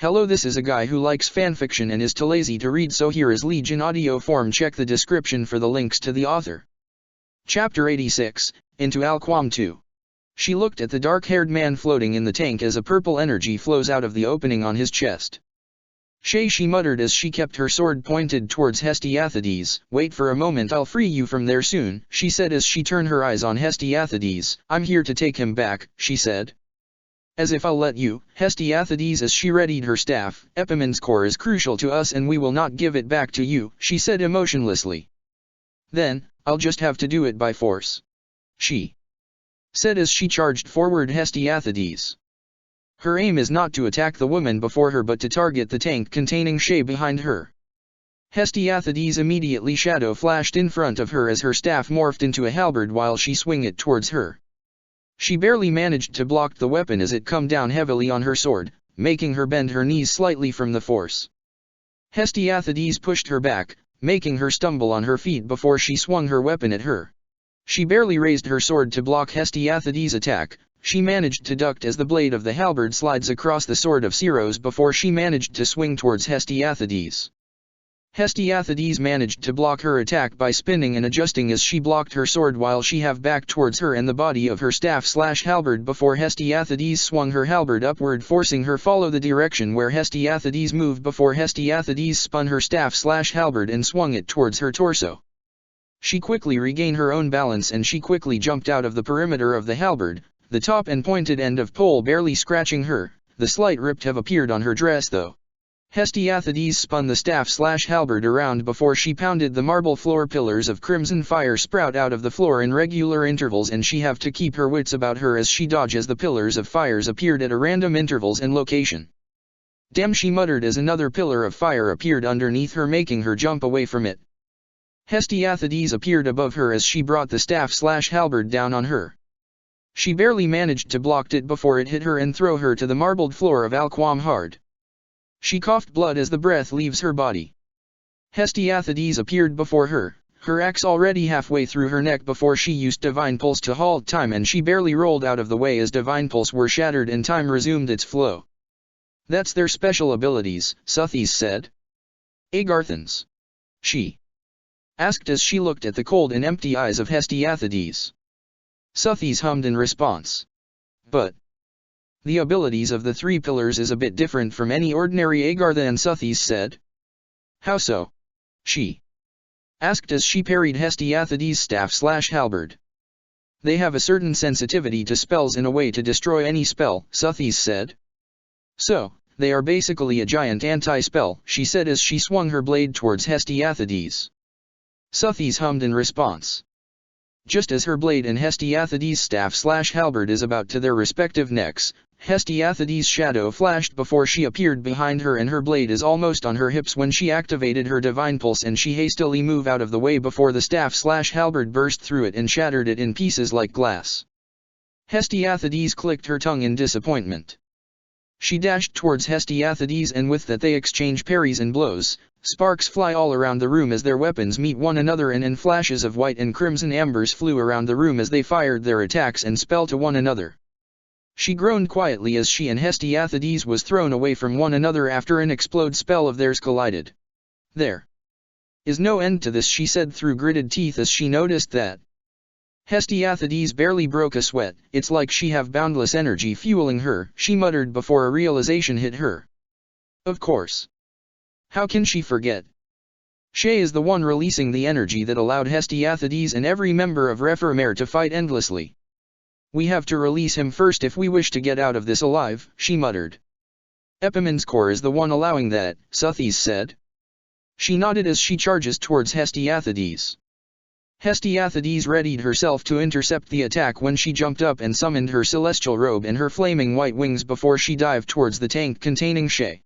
Hello, this is a guy who likes fanfiction and is too lazy to read, so here is Liege in audio form. Check the description for the links to the author. Chapter 86, Into Alquam 2. She looked at the dark-haired man floating in the tank as a purple energy flows out of the opening on his chest. Shay, she muttered as she kept her sword pointed towards Hestiathides. Wait for a moment, I'll free you from there soon, she said as she turned her eyes on Hestiathides. I'm here to take him back, she said. As if I'll let you, Hestiathides, as she readied her staff. Epimon's core is crucial to us and we will not give it back to you, she said emotionlessly. Then, I'll just have to do it by force, she said as she charged forward Hestiathides. Her aim is not to attack the woman before her but to target the tank containing Shay behind her. Hestiathides immediately shadow flashed in front of her as her staff morphed into a halberd while she swung it towards her. She barely managed to block the weapon as it come down heavily on her sword, making her bend her knees slightly from the force. Hestiathides pushed her back, making her stumble on her feet before she swung her weapon at her. She barely raised her sword to block Hestiathides' attack. She managed to duck as the blade of the halberd slides across the sword of Ceros before she managed to swing towards Hestiathides. Hestiathides managed to block her attack by spinning and adjusting as she blocked her sword while she have back towards her and the body of her staff/halberd before Hestiathides swung her halberd upward, forcing her follow the direction where Hestiathides moved before Hestiathides spun her staff/halberd and swung it towards her torso. She quickly regained her own balance and she quickly jumped out of the perimeter of the halberd, the top and pointed end of pole barely scratching her. The slight rip have appeared on her dress though. Hestiathides spun the staff/halberd around before she pounded the marble floor. Pillars of crimson fire sprout out of the floor in regular intervals and she have to keep her wits about her as she dodged as the pillars of fires appeared at a random intervals and location. Damn, she muttered as another pillar of fire appeared underneath her, making her jump away from it. Hestiathides appeared above her as she brought the staff/halberd down on her. She barely managed to block it before it hit her and throw her to the marbled floor of Alquam hard. She coughed blood as the breath leaves her body. Hestiathides appeared before her, her axe already halfway through her neck before she used Divine Pulse to halt time, and she barely rolled out of the way as Divine Pulse were shattered and time resumed its flow. That's their special abilities, Suthes said. Agarthans, she asked as she looked at the cold and empty eyes of Hestiathides. Suthes hummed in response. But the abilities of the three pillars is a bit different from any ordinary Agarthan, Suthes said. How so? She asked as she parried Hestiathides' staff/halberd. They have a certain sensitivity to spells in a way to destroy any spell, Suthes said. So, they are basically a giant anti-spell, she said as she swung her blade towards Hestiathides. Suthes hummed in response. Just as her blade and Hestiathides' staff/halberd is about to their respective necks, Hestiathides' shadow flashed before she appeared behind her and her blade is almost on her hips when she activated her Divine Pulse and she hastily moved out of the way before the staff/halberd burst through it and shattered it in pieces like glass. Hestiathides clicked her tongue in disappointment. She dashed towards Hestiathides and with that they exchange parries and blows. Sparks fly all around the room as their weapons meet one another and in flashes of white and crimson ambers flew around the room as they fired their attacks and spell to one another. She groaned quietly as she and Hestiathides was thrown away from one another after an explode spell of theirs collided. There is no end to this, she said through gritted teeth as she noticed that Hestiathides barely broke a sweat. It's like she have boundless energy fueling her, she muttered before a realization hit her. Of course. How can she forget? Shay is the one releasing the energy that allowed Hestiathides and every member of Rephaimere to fight endlessly. We have to release him first if we wish to get out of this alive, she muttered. Epimon's core is the one allowing that, Suthes said. She nodded as she charges towards Hestiathides. Hestiathides readied herself to intercept the attack when she jumped up and summoned her celestial robe and her flaming white wings before she dived towards the tank containing Shay.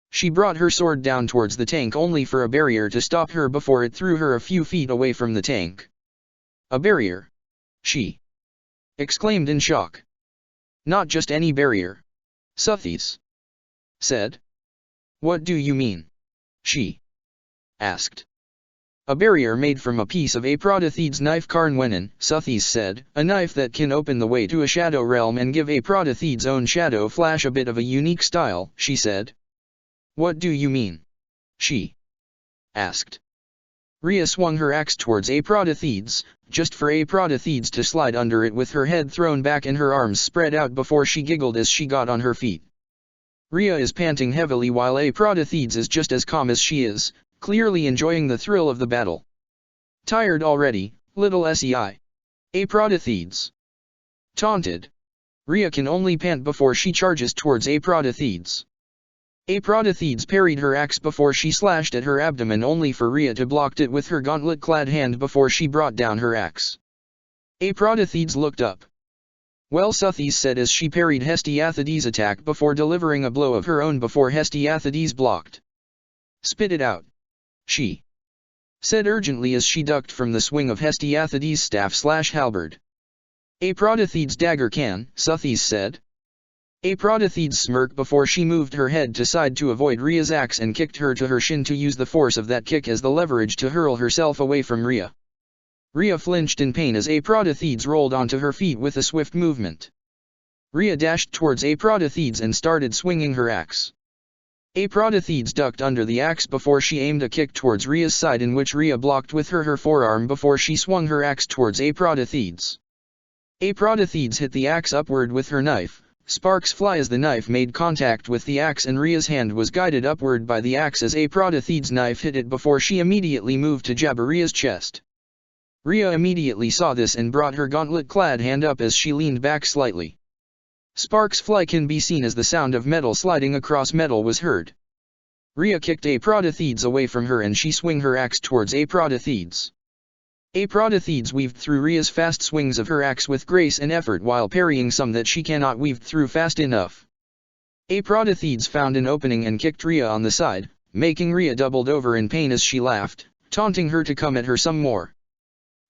She brought her sword down towards the tank only for a barrier to stop her before it threw her a few feet away from the tank. A barrier? She exclaimed in shock. Not just any barrier, Suthes said. What do you mean? She asked. A barrier made from a piece of Aprodathede's knife Carnwenin, Suthes said, a knife that can open the way to a shadow realm and give Aprodathede's own shadow flash a bit of a unique style, she said. What do you mean? She asked. Rhea swung her axe towards Aphrodite's, just for Aphrodite to slide under it with her head thrown back and her arms spread out before she giggled as she got on her feet. Rhea is panting heavily while Aphrodite is just as calm as she is, clearly enjoying the thrill of the battle. Tired already, little sei? Aphrodite taunted. Rhea can only pant before she charges towards Aphrodite. Aphrodite parried her axe before she slashed at her abdomen only for Rhea to block it with her gauntlet-clad hand before she brought down her axe. Aphrodite looked up. Well, Suthes said as she parried Hestiathedes' attack before delivering a blow of her own before Hestiathedes blocked. Spit it out. She said urgently as she ducked from the swing of Hestiathedes' staff/halberd. Aphrodite's dagger can, Suthes said. Aphrodite smirked before she moved her head to side to avoid Rhea's axe and kicked her to her shin to use the force of that kick as the leverage to hurl herself away from Rhea. Rhea flinched in pain as Aphrodite rolled onto her feet with a swift movement. Rhea dashed towards Aphrodite and started swinging her axe. Aphrodite ducked under the axe before she aimed a kick towards Rhea's side in which Rhea blocked with her forearm before she swung her axe towards Aphrodite. Aphrodite hit the axe upward with her knife. Sparks fly as the knife made contact with the axe and Rhea's hand was guided upward by the axe as Aphrodite's knife hit it before she immediately moved to jab Rhea's chest. Rhea immediately saw this and brought her gauntlet-clad hand up as she leaned back slightly. Sparks fly can be seen as the sound of metal sliding across metal was heard. Rhea kicked Aphrodite away from her and she swung her axe towards Aphrodite. Aphrodite weaved through Rhea's fast swings of her axe with grace and effort while parrying some that she cannot weave through fast enough. Aphrodite found an opening and kicked Rhea on the side, making Rhea doubled over in pain as she laughed, taunting her to come at her some more.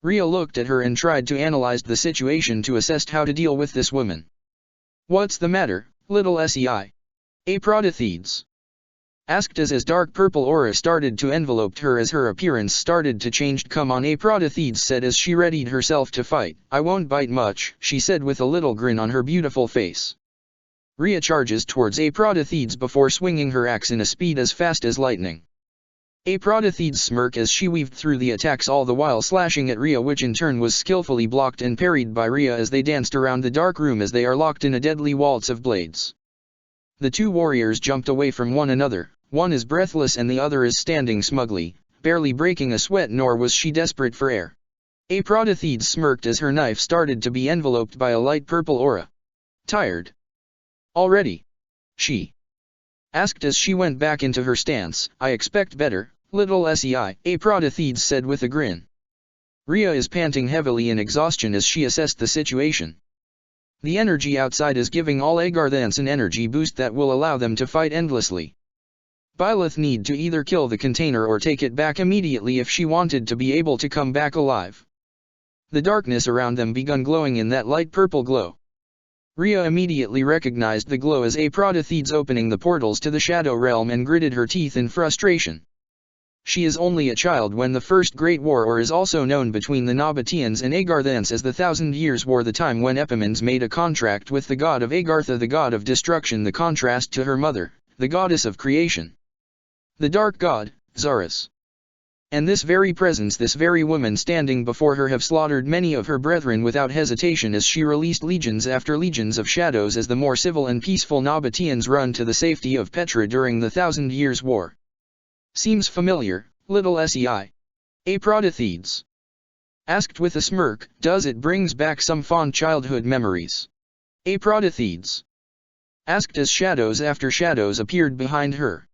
Rhea looked at her and tried to analyze the situation to assess how to deal with this woman. What's the matter, little sei? Aphrodite asked as dark purple aura started to envelope her as her appearance started to change. Come on, Aphrodite said as she readied herself to fight. I won't bite much, she said with a little grin on her beautiful face. Rhea charges towards Aphrodite before swinging her axe in a speed as fast as lightning. Aphrodite smirked as she weaved through the attacks all the while slashing at Rhea, which in turn was skillfully blocked and parried by Rhea as they danced around the dark room as they are locked in a deadly waltz of blades. The two warriors jumped away from one another. One is breathless and the other is standing smugly, barely breaking a sweat, nor was she desperate for air. Aphrodite smirked as her knife started to be enveloped by a light purple aura. Tired already? She asked as she went back into her stance. I expect better, little sei, Aphrodite said with a grin. Rhea is panting heavily in exhaustion as she assessed the situation. The energy outside is giving all Agarthans an energy boost that will allow them to fight endlessly. Byleth need to either kill the container or take it back immediately if she wanted to be able to come back alive. The darkness around them begun glowing in that light purple glow. Rhea immediately recognized the glow as Aphrodite opening the portals to the Shadow Realm and gritted her teeth in frustration. She is only a child when the First Great War, or is also known between the Nabateans and Agarthans as the 1,000 Years' War, the time when Epimens made a contract with the god of Agartha, the god of destruction, the contrast to her mother, the goddess of creation. The dark god, Zaris. And this very presence, this very woman standing before her, have slaughtered many of her brethren without hesitation as she released legions after legions of shadows as the more civil and peaceful Nabateans run to the safety of Petra during the 1,000 Years' War. Seems familiar, little sei? Aphrodite asked with a smirk. Does it brings back some fond childhood memories? Aphrodite asked as shadows after shadows appeared behind her.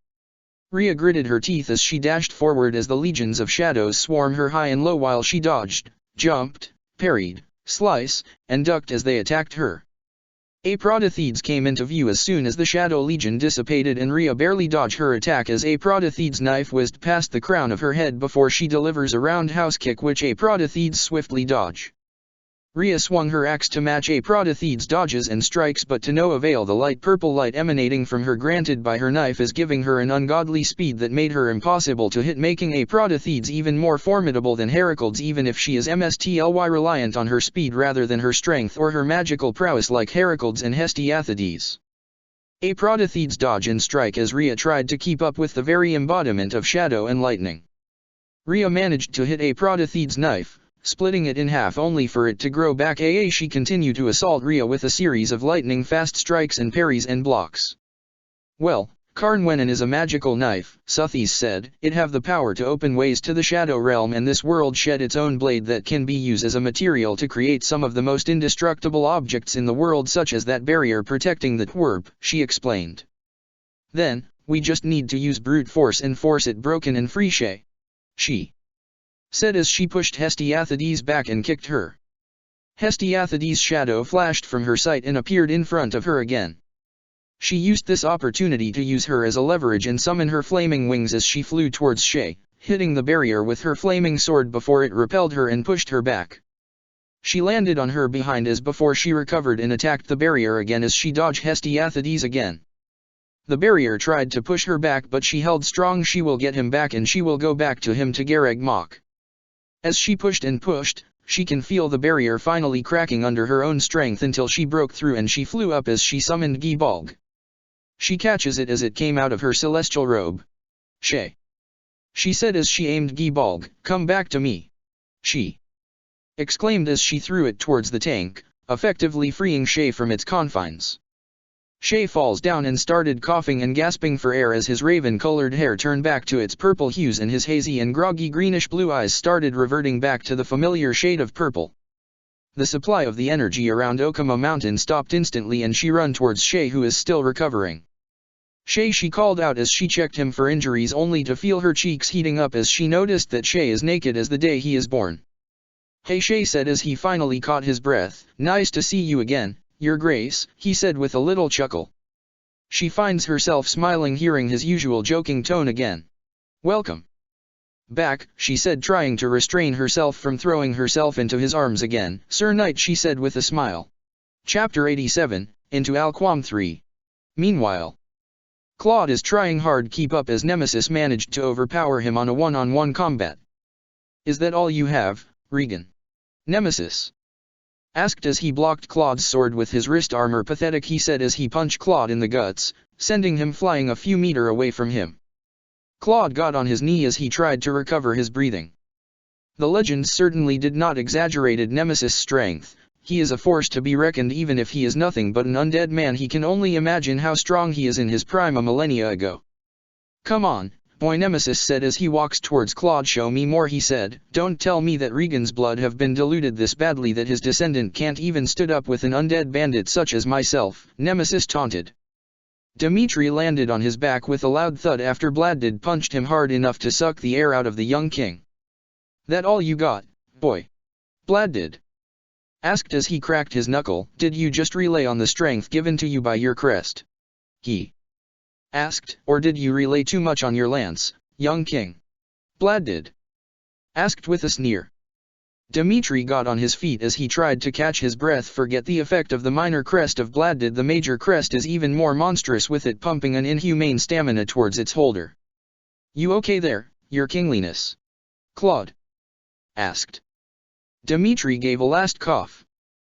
Rhea gritted her teeth as she dashed forward as the legions of shadows swarmed her high and low while she dodged, jumped, parried, sliced, and ducked as they attacked her. Aphrodite came into view as soon as the Shadow Legion dissipated and Rhea barely dodged her attack as Aphrodite's knife whizzed past the crown of her head before she delivers a roundhouse kick which Aphrodite swiftly dodged. Rhea swung her axe to match Aphrodite's dodges and strikes, but to no avail. The light purple light emanating from her granted by her knife is giving her an ungodly speed that made her impossible to hit, making Aphrodite even more formidable than Heracles, even if she is mstly reliant on her speed rather than her strength or her magical prowess like Heracles and Hestiathedes. Aphrodite's dodge and strike as Rhea tried to keep up with the very embodiment of shadow and lightning. Rhea managed to hit Aphrodite's knife, splitting it in half only for it to grow back. She continued to assault Rhea with a series of lightning-fast strikes and parries and blocks. Well, Karnwenan is a magical knife, Suthes said. It have the power to open ways to the shadow realm, and this world shed its own blade that can be used as a material to create some of the most indestructible objects in the world, such as that barrier protecting the twerp, she explained. Then, we just need to use brute force and force it broken and free, she said as she pushed Hestiathedes back and kicked her. Hestiathedes' shadow flashed from her sight and appeared in front of her again. She used this opportunity to use her as a leverage and summon her flaming wings as she flew towards Shay, hitting the barrier with her flaming sword before it repelled her and pushed her back. She landed on her behind as before she recovered and attacked the barrier again as she dodged Hestiathedes again. The barrier tried to push her back, but she held strong. She will get him back and she will go back to him to Gareg Mach. As she pushed and pushed, she can feel the barrier finally cracking under her own strength until she broke through and she flew up as she summoned Gibalg. She catches it as it came out of her celestial robe. Shay, she said as she aimed Gibalg, come back to me. She exclaimed as she threw it towards the tank, effectively freeing Shay from its confines. Shay falls down and started coughing and gasping for air as his raven-colored hair turned back to its purple hues and his hazy and groggy greenish-blue eyes started reverting back to the familiar shade of purple. The supply of the energy around Okama Mountain stopped instantly and she ran towards Shay, who is still recovering. Shay, she called out as she checked him for injuries, only to feel her cheeks heating up as she noticed that Shay is naked as the day he is born. Hey, Shay said as he finally caught his breath. Nice to see you again, Your Grace, he said with a little chuckle. She finds herself smiling hearing his usual joking tone again. Welcome back, she said, trying to restrain herself from throwing herself into his arms again. Sir Knight, she said with a smile. Chapter 87, Into Alquam 3. Meanwhile, Claude is trying hard to keep up as Nemesis managed to overpower him on a one-on-one combat. Is that all you have, Regan? Nemesis asked as he blocked Claude's sword with his wrist armor. Pathetic, he said as he punched Claude in the guts, sending him flying a few meters away from him. Claude got on his knee as he tried to recover his breathing. The legends certainly did not exaggerate Nemesis' strength. He is a force to be reckoned even if he is nothing but an undead man. He can only imagine how strong he is in his prime a millennia ago. Come on, boy, Nemesis said as he walks towards Claude. Show me more, he said. Don't tell me that Regan's blood have been diluted this badly that his descendant can't even stood up with an undead bandit such as myself, Nemesis taunted. Dimitri landed on his back with a loud thud after Bladdid punched him hard enough to suck the air out of the young king. That all you got, boy? Bladdid asked as he cracked his knuckle. Did you just rely on the strength given to you by your crest? He asked. Or did you rely too much on your lance, young king? Bladdid asked with a sneer. Dimitri got on his feet as he tried to catch his breath. Forget the effect of the minor crest of Bladdid. The major crest is even more monstrous, with it pumping an inhumane stamina towards its holder. You okay there, your kingliness? Claude asked. Dimitri gave a last cough.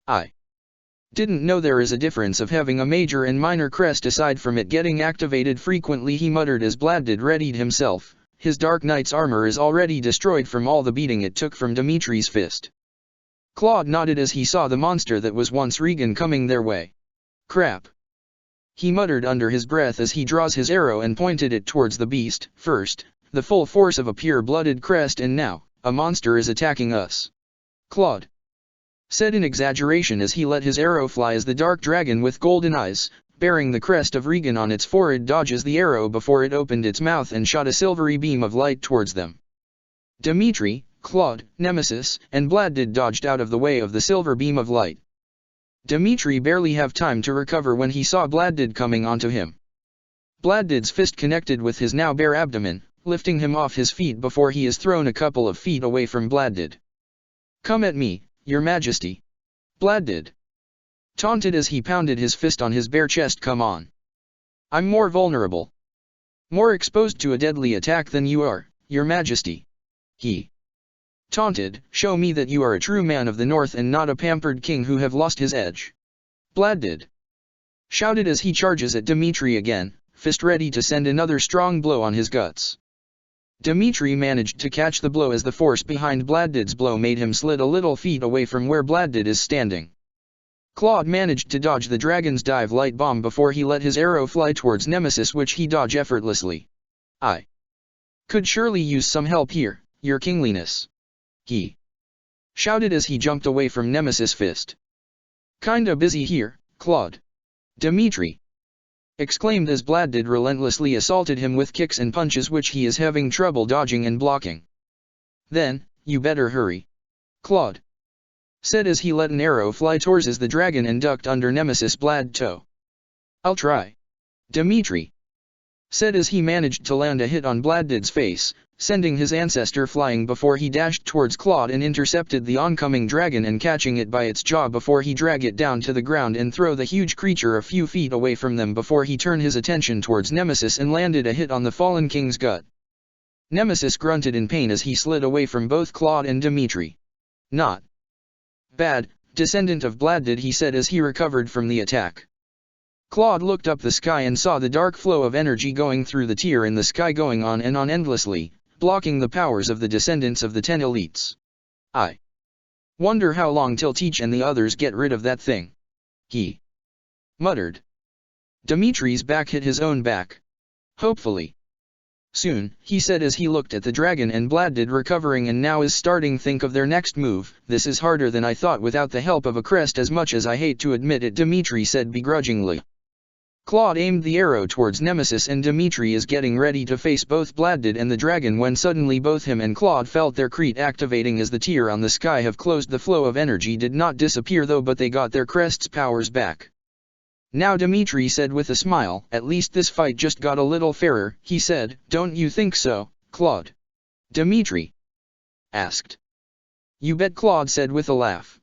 I didn't know there is a difference of having a major and minor crest aside from it getting activated frequently, he muttered as Bladdid readied himself. His Dark Knight's armor is already destroyed from all the beating it took from Dimitri's fist. Claude nodded as he saw the monster that was once Regan coming their way. Crap, he muttered under his breath as he draws his arrow and pointed it towards the beast. First, the full force of a pure-blooded crest, and now, a monster is attacking us. Claude said in exaggeration as he let his arrow fly as the dark dragon with golden eyes, bearing the crest of Regan on its forehead, dodges the arrow before it opened its mouth and shot a silvery beam of light towards them. Dimitri, Claude, Nemesis, and Bladdid dodged out of the way of the silver beam of light. Dimitri barely have time to recover when he saw Bladdid coming onto him. Bladdid's fist connected with his now bare abdomen, lifting him off his feet before he is thrown a couple of feet away from Bladdid. Come at me, your majesty. Bladdid taunted as he pounded his fist on his bare chest. Come on. I'm more vulnerable, more exposed to a deadly attack than you are, your majesty. He taunted. Show me that you are a true man of the north and not a pampered king who have lost his edge. Bladdid shouted as he charges at Dmitri again, fist ready to send another strong blow on his guts. Dmitri managed to catch the blow as the force behind Bladdid's blow made him slid a little feet away from where Bladdid is standing. Claude managed to dodge the dragon's dive light bomb before he let his arrow fly towards Nemesis, which he dodged effortlessly. "I could surely use some help here, your kingliness," he shouted as he jumped away from Nemesis' fist. "Kinda busy here, Claude," Dmitri exclaimed as Bladdid relentlessly assaulted him with kicks and punches which he is having trouble dodging and blocking. "Then, you better hurry," Claude said as he let an arrow fly towards the dragon and ducked under Nemesis' blade toe. "I'll try," Dmitri said as he managed to land a hit on Bladdid's face, sending his ancestor flying before he dashed towards Claude and intercepted the oncoming dragon and catching it by its jaw before he dragged it down to the ground and throw the huge creature a few feet away from them before he turned his attention towards Nemesis and landed a hit on the fallen king's gut. Nemesis grunted in pain as he slid away from both Claude and Dmitri. "Not bad, descendant of Bladdid," he said as he recovered from the attack. Claude looked up the sky and saw the dark flow of energy going through the tier in the sky going on and on endlessly, blocking the powers of the descendants of the 10 elites. "I wonder how long till Teach and the others get rid of that thing," he muttered. Dimitri's back hit his own back. "Hopefully soon," he said as he looked at the dragon and Bladdid recovering and now is starting think of their next move. "This is harder than I thought without the help of a crest, as much as I hate to admit it," Dmitri said begrudgingly. Claude aimed the arrow towards Nemesis and Dmitri is getting ready to face both Bladdid and the dragon when suddenly both him and Claude felt their crete activating as the tier on the sky have closed. The flow of energy did not disappear though, but they got their crest's powers back. "Now," Dmitri said with a smile, "at least this fight just got a little fairer," he said. "Don't you think so, Claude?" Dmitri asked. "You bet," Claude said with a laugh.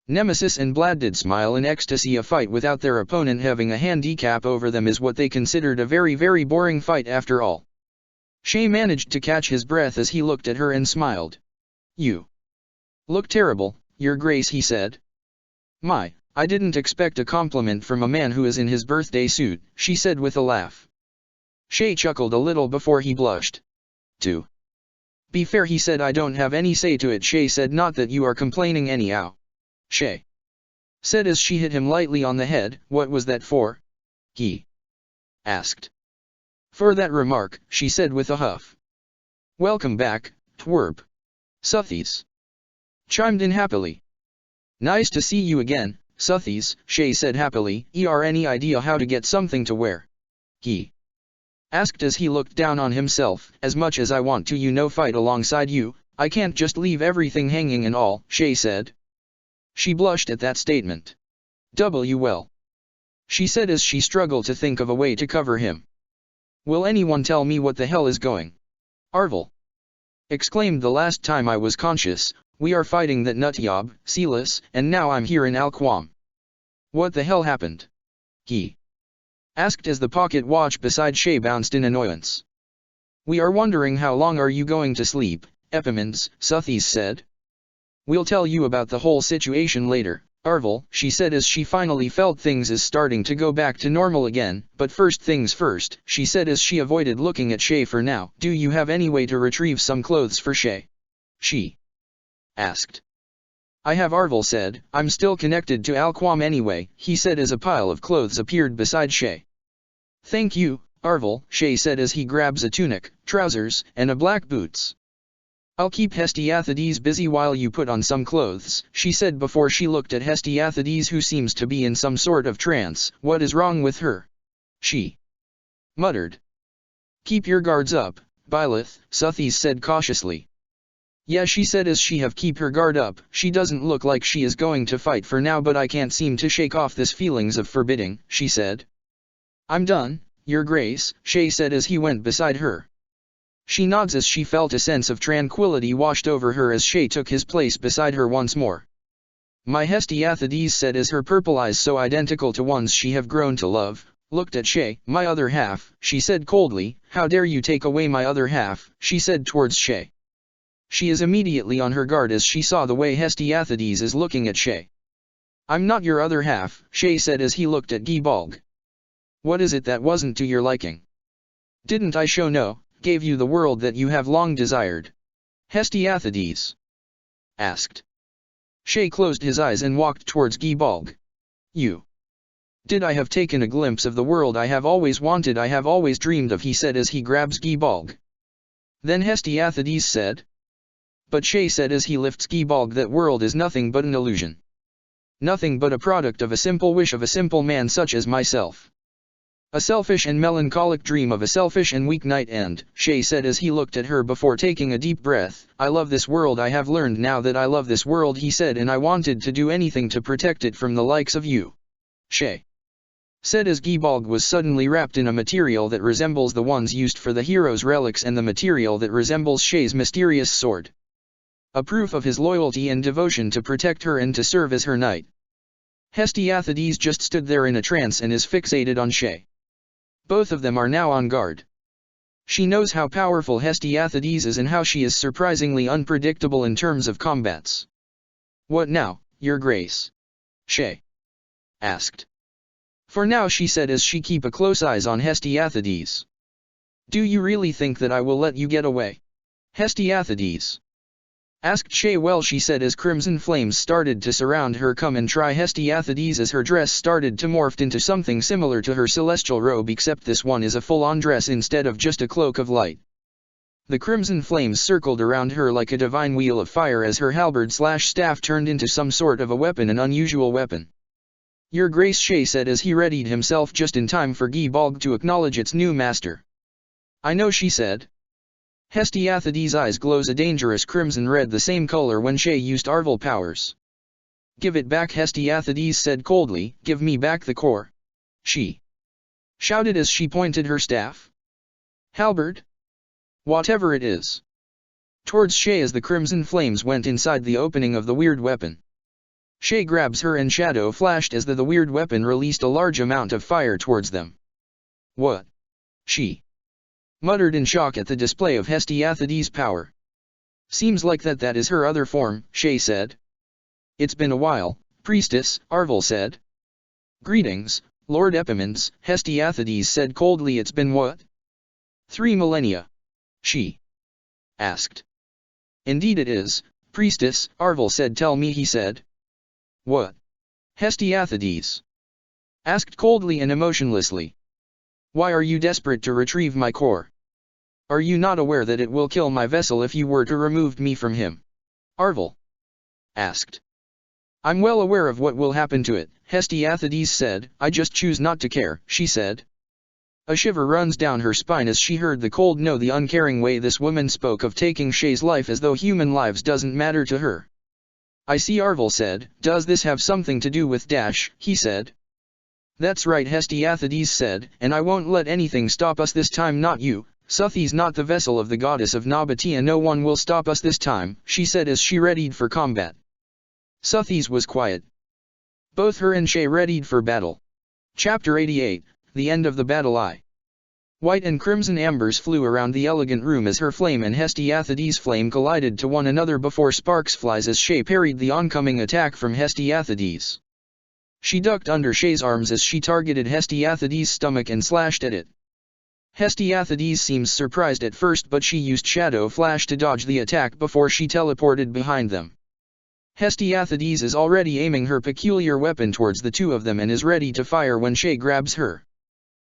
Nemesis and Bladdid smile in ecstasy. A fight without their opponent having a handicap over them is what they considered a very boring fight after all. Shay managed to catch his breath as he looked at her and smiled. "You look terrible, Your Grace," he said. "My, I didn't expect a compliment from a man who is in his birthday suit," she said with a laugh. Shay chuckled a little before he blushed. "To be fair," he said, "I don't have any say to it." Shay said, "Not that you are complaining anyhow," Shay said as she hit him lightly on the head. "What was that for?" he asked. "For that remark," she said with a huff. "Welcome back, twerp," Suthies chimed in happily. "Nice to see you again, Suthies," Shay said happily. Any idea how to get something to wear?" he asked as he looked down on himself. "As much as I want to, fight alongside you, I can't just leave everything hanging and all," Shay said. She blushed at that statement. "Well," she said as she struggled to think of a way to cover him. "Will anyone tell me what the hell is going Arvel exclaimed. "The last time I was conscious, we are fighting that nutjob, Silas, and now I'm here in Alquam. What the hell happened?" he asked as the pocket watch beside Shay bounced in annoyance. "We are wondering how long are you going to sleep, Epimans," Suthies said. "We'll tell you about the whole situation later, Arvel," she said as she finally felt things is starting to go back to normal again. "But first things first," she said as she avoided looking at Shay for now. "Do you have any way to retrieve some clothes for Shay?" she asked. "I have," Arvel said. "I'm still connected to Alquam anyway," he said as a pile of clothes appeared beside Shay. "Thank you, Arvel," Shay said as he grabs a tunic, trousers, and a black boots. "I'll keep Hestiathides busy while you put on some clothes," she said before she looked at Hestiathides, who seems to be in some sort of trance. "What is wrong with her?" she muttered. "Keep your guards up, Byleth," Suthies said cautiously. "Yeah," she said as she have keep her guard up. "She doesn't look like she is going to fight for now, but I can't seem to shake off this feelings of forbidding," she said. "I'm done, Your Grace," Shay said as he went beside her. She nods as she felt a sense of tranquility washed over her as Shay took his place beside her once more. "My Hestiathides," said as her purple eyes, so identical to ones she have grown to love, looked at Shay. "My other half," she said coldly. "How dare you take away my other half," she said towards Shay. She is immediately on her guard as she saw the way Hestiathides is looking at Shay. I'm not your other half, Shay said as he looked at Gibalg. What is it that wasn't to your liking? Didn't I gave you the world that you have long desired? Hestiathades asked. Shay closed his eyes and walked towards Gibalg. You. Did I have taken a glimpse of the world I have always wanted, I have always dreamed of, he said as he grabs Gibalg. Then Hestiathades said. But Shay said as he lifts Gibalg, that world is nothing but an illusion. Nothing but a product of a simple wish of a simple man such as myself. A selfish and melancholic dream of a selfish and weak knight, and, Shay said as he looked at her before taking a deep breath, I love this world, I have learned now that I love this world, he said, and I wanted to do anything to protect it from the likes of you. Shay said as Gibalg was suddenly wrapped in a material that resembles the ones used for the hero's relics and the material that resembles Shay's mysterious sword. A proof of his loyalty and devotion to protect her and to serve as her knight. Hestiathades just stood there in a trance and is fixated on Shay. Both of them are now on guard. She knows how powerful Hestiathades is and how she is surprisingly unpredictable in terms of combats. What now, Your Grace? Shay asked. For now, she said as she keep a close eyes on Hestiathades. Do you really think that I will let you get away? Hestiathades asked Shay. Well, she said as crimson flames started to surround her. Come and try, Hestiathades, as her dress started to morph into something similar to her celestial robe, except this one is a full-on dress instead of just a cloak of light. The crimson flames circled around her like a divine wheel of fire as her halberd/staff turned into some sort of a weapon, an unusual weapon. Your Grace, Shay said as he readied himself just in time for Gibalg to acknowledge its new master. I know, she said. Hestiathades' eyes glows a dangerous crimson red, the same color when Shay used Arval powers. Give it back, Hestiathades said coldly. Give me back the core. She shouted as she pointed her staff. Halberd? Whatever it is. Towards Shay as the crimson flames went inside the opening of the weird weapon. Shay grabs her and shadow flashed as the weird weapon released a large amount of fire towards them. What? She muttered in shock at the display of Hestiathades' power. Seems like that is her other form, Shay said. It's been a while, Priestess, Arval said. Greetings, Lord Epimenes, Hestiathades said coldly. It's been what? 3 millennia. She asked. Indeed it is, Priestess, Arval said. Tell me, he said. What? Hestiathades asked coldly and emotionlessly. Why are you desperate to retrieve my core? Are you not aware that it will kill my vessel if you were to remove me from him? Arval asked. I'm well aware of what will happen to it, Hestiathades said. I just choose not to care, she said. A shiver runs down her spine as she heard the cold no, the uncaring way this woman spoke of taking Shay's life as though human lives doesn't matter to her. I see, Arval said. Does this have something to do with Dash? He said. That's right, Hestiathades said, and I won't let anything stop us this time, not you. Suthi's not the vessel of the goddess of Nabatea. No one will stop us this time, she said as she readied for combat. Suthi's was quiet. Both her and Shay readied for battle. Chapter 88, The End of the Battle. White and crimson ambers flew around the elegant room as her flame and Hestiathades' flame collided to one another before sparks flies as Shay parried the oncoming attack from Hestiathades. She ducked under Shay's arms as she targeted Hestiathades' stomach and slashed at it. Hestiathades seems surprised at first, but she used Shadow Flash to dodge the attack before she teleported behind them. Hestiathades is already aiming her peculiar weapon towards the two of them and is ready to fire when Shay grabs her.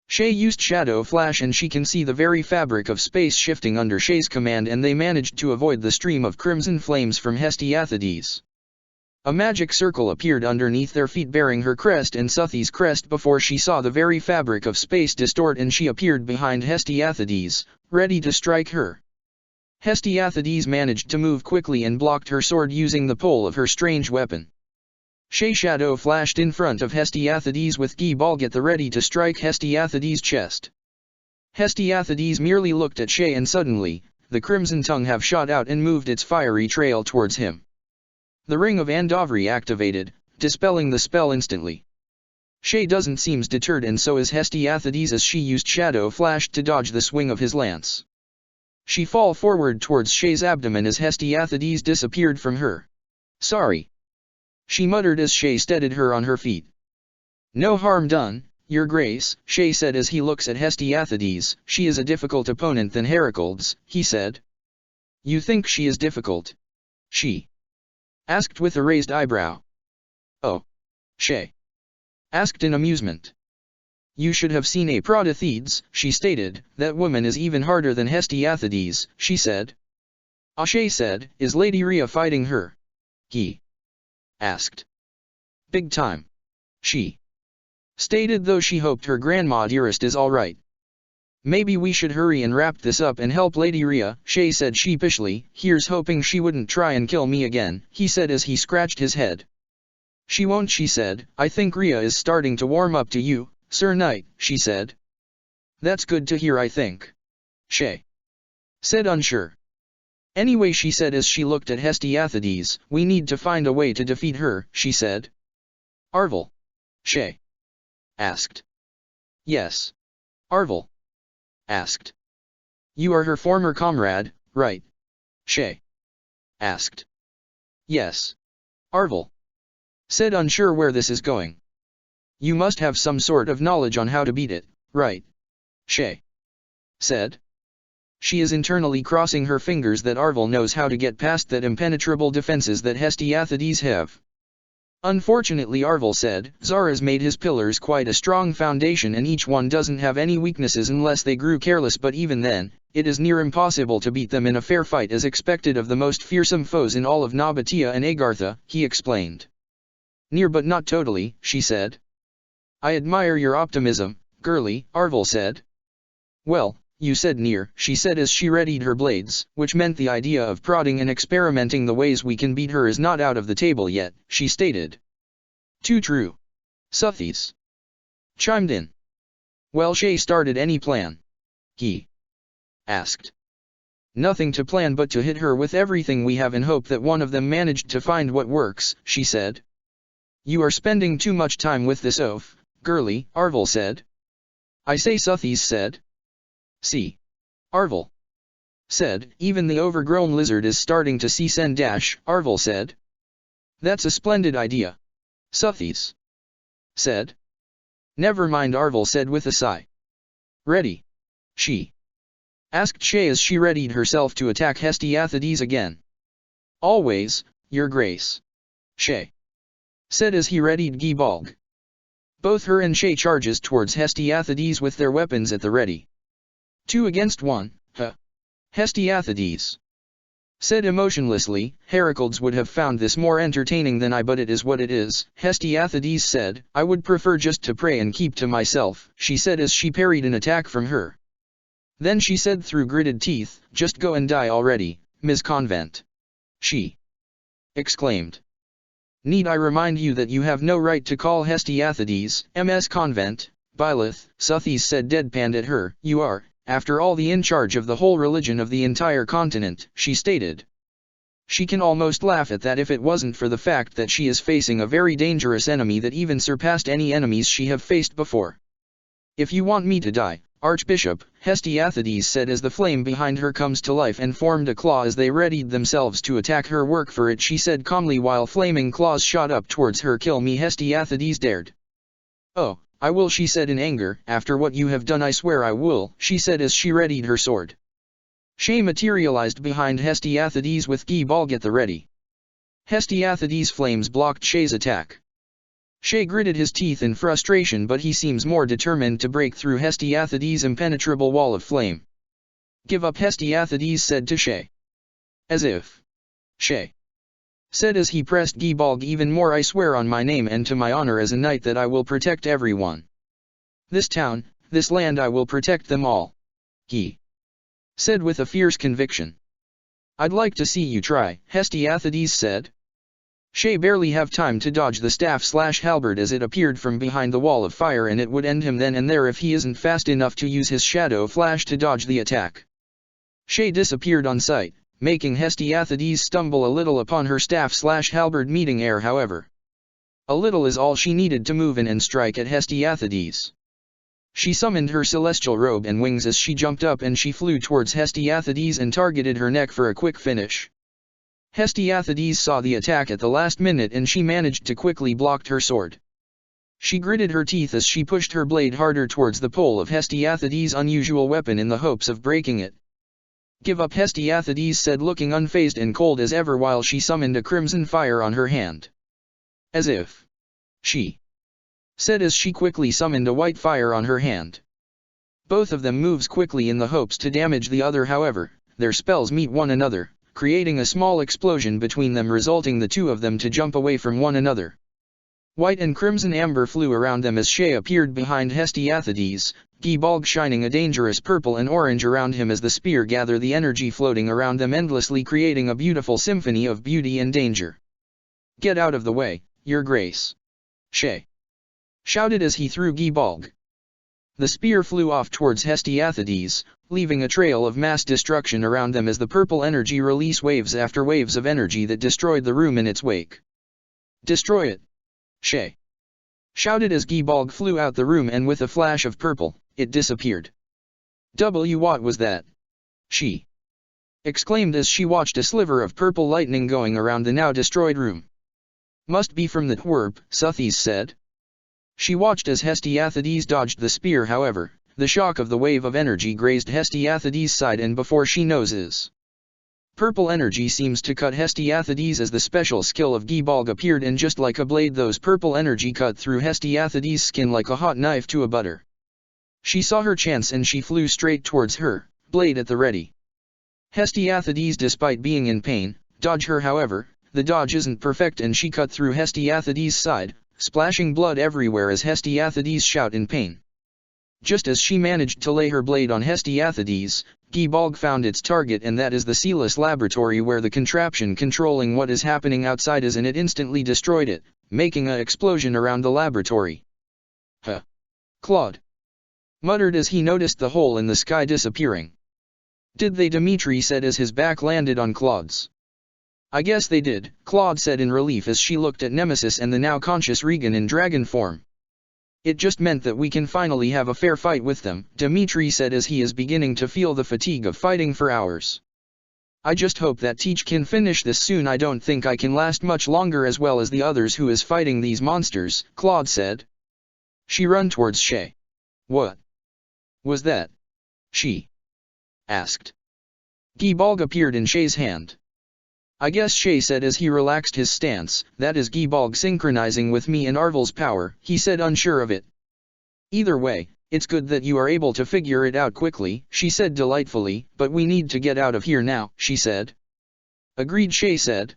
Shay used Shadow Flash and she can see the very fabric of space shifting under Shay's command, and they managed to avoid the stream of crimson flames from Hestiathades. A magic circle appeared underneath their feet bearing her crest and Suthi's crest before she saw the very fabric of space distort, and she appeared behind Hestiathades, ready to strike her. Hestiathades managed to move quickly and blocked her sword using the pole of her strange weapon. Shay Shadow flashed in front of Hestiathades with Gibalg at the ready to strike Hestiathades' chest. Hestiathades merely looked at Shay and suddenly, the crimson tongue have shot out and moved its fiery trail towards him. The Ring of Andavri activated, dispelling the spell instantly. Shay doesn't seem deterred, and so is Hestiathades as she used Shadow Flash to dodge the swing of his lance. She fell forward towards Shay's abdomen as Hestiathades disappeared from her. Sorry. she muttered as Shay steadied her on her feet. No harm done, Your Grace, Shay said as he looks at Hestiathades. She is a difficult opponent than Heracles, he said. You think she is difficult? She asked with a raised eyebrow. Oh. Shay asked in amusement. You should have seen a Protothedes, she stated. That woman is even harder than Hestiathades, she said. Shay said, is Lady Rhea fighting her? He asked. Big time. She stated, though she hoped her grandma dearest is alright. Maybe we should hurry and wrap this up and help Lady Rhea, Shay said sheepishly. Here's hoping she wouldn't try and kill me again, he said as he scratched his head. She won't, she said. I think Rhea is starting to warm up to you, Sir Knight, she said. That's good to hear, I think. Shay said, unsure. Anyway, she said as she looked at Hestiathades, we need to find a way to defeat her, she said. Arvel? Shay asked. Yes. Arvel asked. You are her former comrade, right? Shay asked. Yes. Arvel said, unsure where this is going. You must have some sort of knowledge on how to beat it, right? Shay said. She is internally crossing her fingers that Arvel knows how to get past that impenetrable defenses that Hestiathades have. Unfortunately, Arvel said, Zara's made his pillars quite a strong foundation and each one doesn't have any weaknesses unless they grew careless, but even then, it is near impossible to beat them in a fair fight as expected of the most fearsome foes in all of Nabatea and Agartha, he explained. Near but not totally, she said. I admire your optimism, girlie, Arvel said. Well, you said near, she said as she readied her blades, which meant the idea of prodding and experimenting the ways we can beat her is not out of the table yet, she stated. Too true. Suthies chimed in. Well, Shay started, any plan? He asked. Nothing to plan but to hit her with everything we have and hope that one of them managed to find what works, she said. You are spending too much time with this oaf, girlie, Arvel said. I say, Suthies said. See. Arvel said, even the overgrown lizard is starting to see send dash, Arvel said. That's a splendid idea. Suthies said. Never mind, Arvel said with a sigh. Ready? She asked Shay as she readied herself to attack Hestiathades again. Always, Your Grace. Shay said as he readied Gibalg. Both her and Shay charges towards Hestiathades with their weapons at the ready. 2 against 1, huh? Hestiathades said emotionlessly. Heracles would have found this more entertaining than I, but it is what it is. Hestiathades said, I would prefer just to pray and keep to myself, she said as she parried an attack from her. Then she said through gritted teeth, just go and die already, Ms. Convent. She exclaimed. Need I remind you that you have no right to call Hestiathades, Ms. Convent, Byleth, Suthies said deadpanned at her. You are, after all, the in charge of the whole religion of the entire continent, she stated. She can almost laugh at that if it wasn't for the fact that she is facing a very dangerous enemy that even surpassed any enemies she have faced before. If you want me to die, Archbishop, Hestiathades said as the flame behind her comes to life and formed a claw as they readied themselves to attack her. Work for it, she said calmly while flaming claws shot up towards her. Kill me, Hestiathades dared. Oh, I will, she said in anger. After what you have done I swear I will, she said as she readied her sword. Shay materialized behind Hestiathades with Gibalg at the ready. Hestiathades' flames blocked Shay's attack. Shay gritted his teeth in frustration, but he seems more determined to break through Hestiathades' impenetrable wall of flame. Give up, Hestiathades said to Shay. As if. Shay said as he pressed Gibalg even more. I swear on my name and to my honor as a knight that I will protect everyone. This town, this land, I will protect them all. He said with a fierce conviction. I'd like to see you try, Hestiathades said. Shay barely have time to dodge the staff/halberd as it appeared from behind the wall of fire, and it would end him then and there if he isn't fast enough to use his shadow flash to dodge the attack. Shay disappeared on sight, making Hestiathades stumble a little upon her staff/halberd meeting air. However, a little is all she needed to move in and strike at Hestiathades. She summoned her celestial robe and wings as she jumped up and she flew towards Hestiathades and targeted her neck for a quick finish. Hestiathedes saw the attack at the last minute and she managed to quickly block her sword. She gritted her teeth as she pushed her blade harder towards the pole of Hestiathedes' unusual weapon in the hopes of breaking it. "Give up," Hestiathedes said, looking unfazed and cold as ever while she summoned a crimson fire on her hand. "As if," she said as she quickly summoned a white fire on her hand. Both of them moves quickly in the hopes to damage the other. However, their spells meet one another, creating a small explosion between them, resulting the two of them to jump away from one another. White and crimson amber flew around them as Shay appeared behind Hestiathedes, Gibalg shining a dangerous purple and orange around him as the spear gathered the energy floating around them endlessly, creating a beautiful symphony of beauty and danger. "Get out of the way, Your Grace!" Shay shouted as he threw Gibalg. The spear flew off towards Hestiathedes, leaving a trail of mass destruction around them as the purple energy released waves after waves of energy that destroyed the room in its wake. "Destroy it!" Shay shouted as Gibalg flew out the room, and with a flash of purple, it disappeared. What was that?" she exclaimed as she watched a sliver of purple lightning going around the now destroyed room. "Must be from the twerp," Suthes said. She watched as Hestiathedes dodged the spear. However, the shock of the wave of energy grazed Hestiathedes' side, and before she knows his purple energy seems to cut Hestiathedes as the special skill of Gibalg appeared, and just like a blade those purple energy cut through Hestiathedes' skin like a hot knife to a butter. She saw her chance and she flew straight towards her, blade at the ready. Hestiathedes, despite being in pain, dodged her. However, the dodge isn't perfect and she cut through Hestiathedes' side, splashing blood everywhere as Hestiathedes shouted in pain. Just as she managed to lay her blade on Hestiathedes, Gibalg found its target, and that is the sealess laboratory where the contraption controlling what is happening outside is, and it instantly destroyed it, making an explosion around the laboratory. "Huh!" Claude muttered as he noticed the hole in the sky disappearing. "Did they?" Dimitri said as his back landed on Claude's. "I guess they did," Claude said in relief as she looked at Nemesis and the now conscious Regan in dragon form. "It just meant that we can finally have a fair fight with them," Dimitri said as he is beginning to feel the fatigue of fighting for hours. "I just hope that Teach can finish this soon. I don't think I can last much longer as well as the others who is fighting these monsters," Claude said. She ran towards Shay. "What was that?" she asked. Gibalg appeared in Shay's hand. "I guess," Shay said as he relaxed his stance, "that is Gibalg synchronizing with me and Arvel's power," he said, unsure of it. "Either way, it's good that you are able to figure it out quickly," she said delightfully, "but we need to get out of here now," she said. "Agreed," Shay said.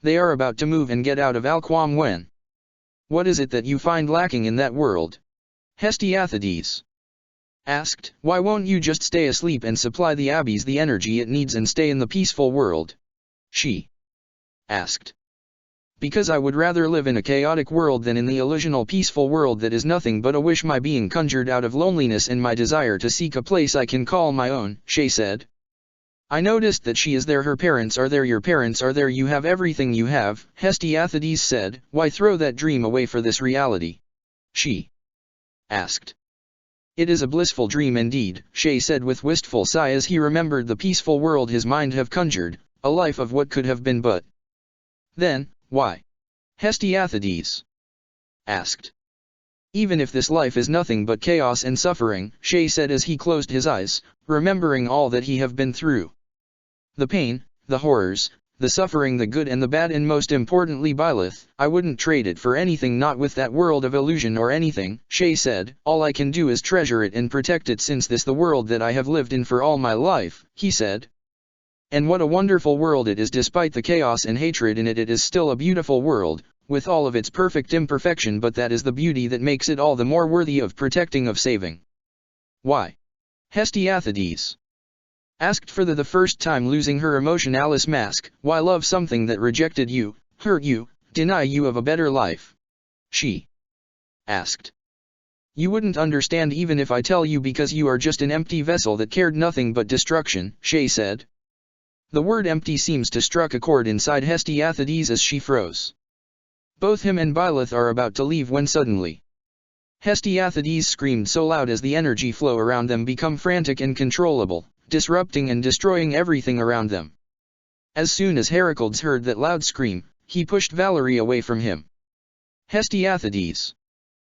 "They are about to move and get out of Alquam when? What is it that you find lacking in that world?" Hestiathedes asked. "Why won't you just stay asleep and supply the Abbeys the energy it needs and stay in the peaceful world?" she asked. "Because I would rather live in a chaotic world than in the illusional peaceful world that is nothing but a wish my being conjured out of loneliness and my desire to seek a place I can call my own," Shay said. "I noticed that she is there, her parents are there, your parents are there, you have everything you have," Hestiathedes said. "Why throw that dream away for this reality?" she asked. "It is a blissful dream indeed," Shay said with wistful sigh as he remembered the peaceful world his mind have conjured, a life of what could have been, but then, why? Hestiathedes asked. "Even if this life is nothing but chaos and suffering," Shay said as he closed his eyes, remembering all that he have been through. "The pain, the horrors, the suffering, the good and the bad, and most importantly Byleth, I wouldn't trade it for anything, not with that world of illusion or anything," Shay said. "All I can do is treasure it and protect it, since this the world that I have lived in for all my life," he said. "And what a wonderful world it is, despite the chaos and hatred in it. It is still a beautiful world, with all of its perfect imperfection, but that is the beauty that makes it all the more worthy of protecting, of saving." "Why?" Hestiathedes asked, for the first time losing her emotionalist mask. "Why love something that rejected you, hurt you, deny you of a better life?" she asked. "You wouldn't understand even if I tell you, because you are just an empty vessel that cared nothing but destruction," Shay said. The word empty seems to struck a chord inside Hestiathedes as she froze. Both him and Byleth are about to leave when suddenly Hestiathedes screamed so loud as the energy flow around them become frantic and controllable, disrupting and destroying everything around them. As soon as Heracles heard that loud scream, he pushed Valerie away from him. Hestiathades!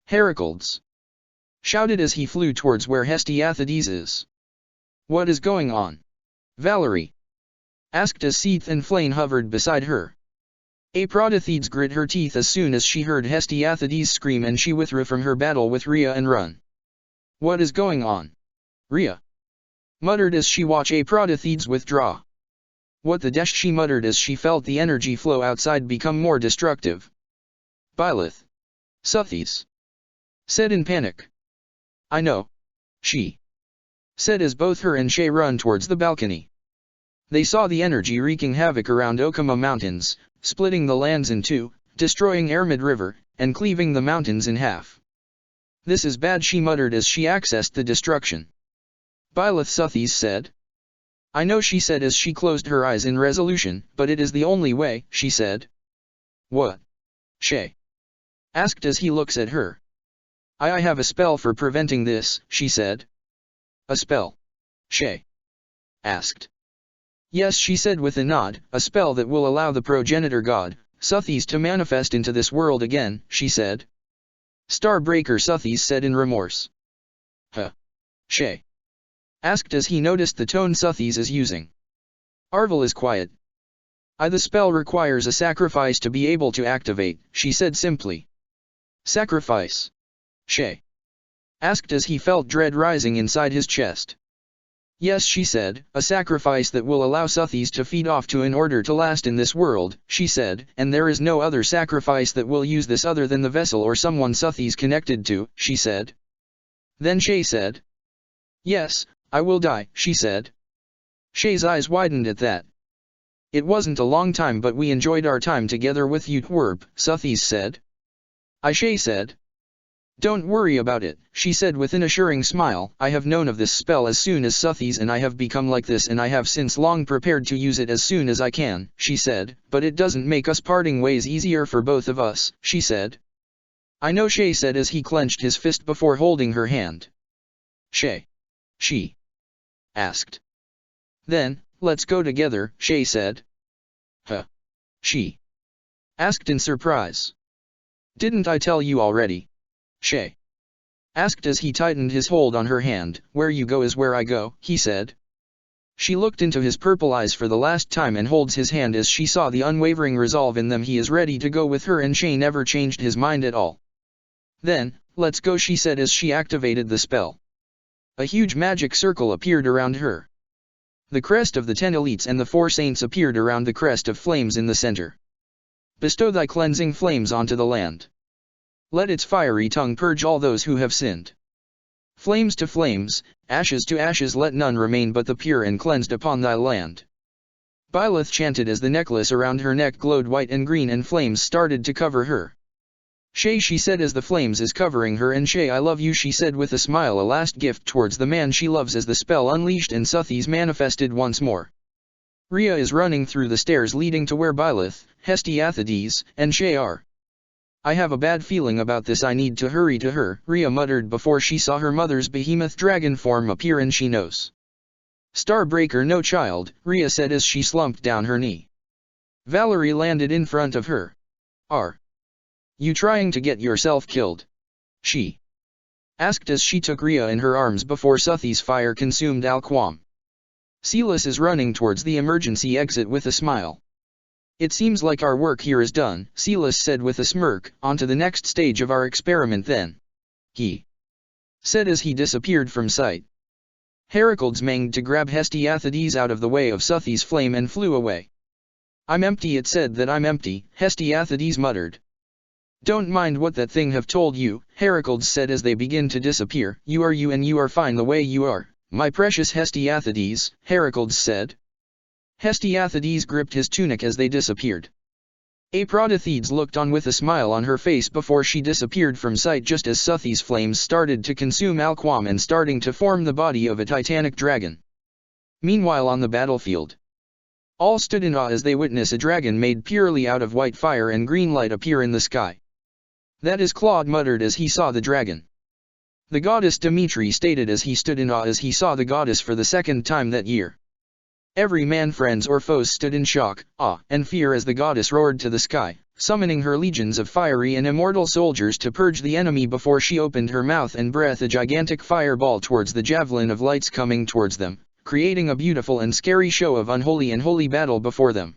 Heracles! Shouted as he flew towards where Hestiathades is. What is going on? Valerie! Asked as Seath and Flame hovered beside her. Aphrodite grit her teeth as soon as she heard Hestiathades scream, and she withdrew from her battle with Rhea and run. What is going on? Rhea! Muttered as she watched Aphrodite withdraw. What the desh, she muttered as she felt the energy flow outside become more destructive. Byleth! Suthes! Said in panic. I know. She said as both her and Shay run towards the balcony. They saw the energy wreaking havoc around Okama Mountains, splitting the lands in two, destroying Ermid River, and cleaving the mountains in half. This is bad, she muttered as she accessed the destruction. Byleth, Suthes said. I know, she said as she closed her eyes in resolution, but it is the only way, she said. What? Shay asked as he looks at her. I have a spell for preventing this, she said. A spell? Shay asked. Yes, she said with a nod, a spell that will allow the progenitor god, Suthes, to manifest into this world again, she said. Starbreaker, Suthes said in remorse. Huh? Shay asked as he noticed the tone Suthes is using. Arvel is quiet. The spell requires a sacrifice to be able to activate, she said simply. Sacrifice? Shay asked as he felt dread rising inside his chest. Yes, she said, a sacrifice that will allow Suthes to feed off to in order to last in this world, she said, and there is no other sacrifice that will use this other than the vessel or someone Suthes connected to, she said. Then Shay said. Yes, I will die, she said. Shay's eyes widened at that. It wasn't a long time, but we enjoyed our time together with you, Twerp, Suthes said. Shay said. Don't worry about it, she said with an assuring smile. I have known of this spell as soon as Suthes, and I have become like this, and I have since long prepared to use it as soon as I can, she said, but it doesn't make us parting ways easier for both of us, she said. I know, Shay said as he clenched his fist before holding her hand. Shay? She asked. Then, let's go together, Shay said. Huh? She asked in surprise. Didn't I tell you already? Shay asked as he tightened his hold on her hand. Where you go is where I go, he said. She looked into his purple eyes for the last time and holds his hand as she saw the unwavering resolve in them. He is ready to go with her, and Shay never changed his mind at all. Then, let's go, she said as she activated the spell. A huge magic circle appeared around her. The crest of the 10 elites and the 4 saints appeared around the crest of flames in the center. Bestow thy cleansing flames onto the land. Let its fiery tongue purge all those who have sinned. Flames to flames, ashes to ashes, let none remain but the pure and cleansed upon thy land. Byleth chanted as the necklace around her neck glowed white and green, and flames started to cover her. Shay, she said as the flames is covering her, and Shay, I love you, she said with a smile, a last gift towards the man she loves as the spell unleashed and Suthes manifested once more. Rhea is running through the stairs leading to where Byleth, Hestiathades, and Shay are. I have a bad feeling about this, I need to hurry to her, Rhea muttered before she saw her mother's behemoth dragon form appear, and she knows. Starbreaker, no child, Rhea said as she slumped down her knee. Valerie landed in front of her. Are you trying to get yourself killed? She asked as she took Rhea in her arms before Suthes' fire-consumed Alquam. Silas is running towards the emergency exit with a smile. It seems like our work here is done, Silas said with a smirk. On to the next stage of our experiment then. He said as he disappeared from sight. Heracles managed to grab Hestiathades out of the way of Suthes' flame and flew away. I'm empty, it said that I'm empty, Hestiathades muttered. Don't mind what that thing have told you, Heracles said as they begin to disappear. You are you and you are fine the way you are, my precious Hestiathades, Heracles said. Hestiathades gripped his tunic as they disappeared. Aphrodite looked on with a smile on her face before she disappeared from sight, just as Suthes' flames started to consume Alquam and starting to form the body of a titanic dragon. Meanwhile on the battlefield, all stood in awe as they witness a dragon made purely out of white fire and green light appear in the sky. That is, Claude muttered as he saw the dragon. The goddess Dimitri stated as he stood in awe as he saw the goddess for the second time that year. Every man, friends or foes, stood in shock, awe, and fear as the goddess roared to the sky, summoning her legions of fiery and immortal soldiers to purge the enemy before she opened her mouth and breathed a gigantic fireball towards the javelin of lights coming towards them, creating a beautiful and scary show of unholy and holy battle before them.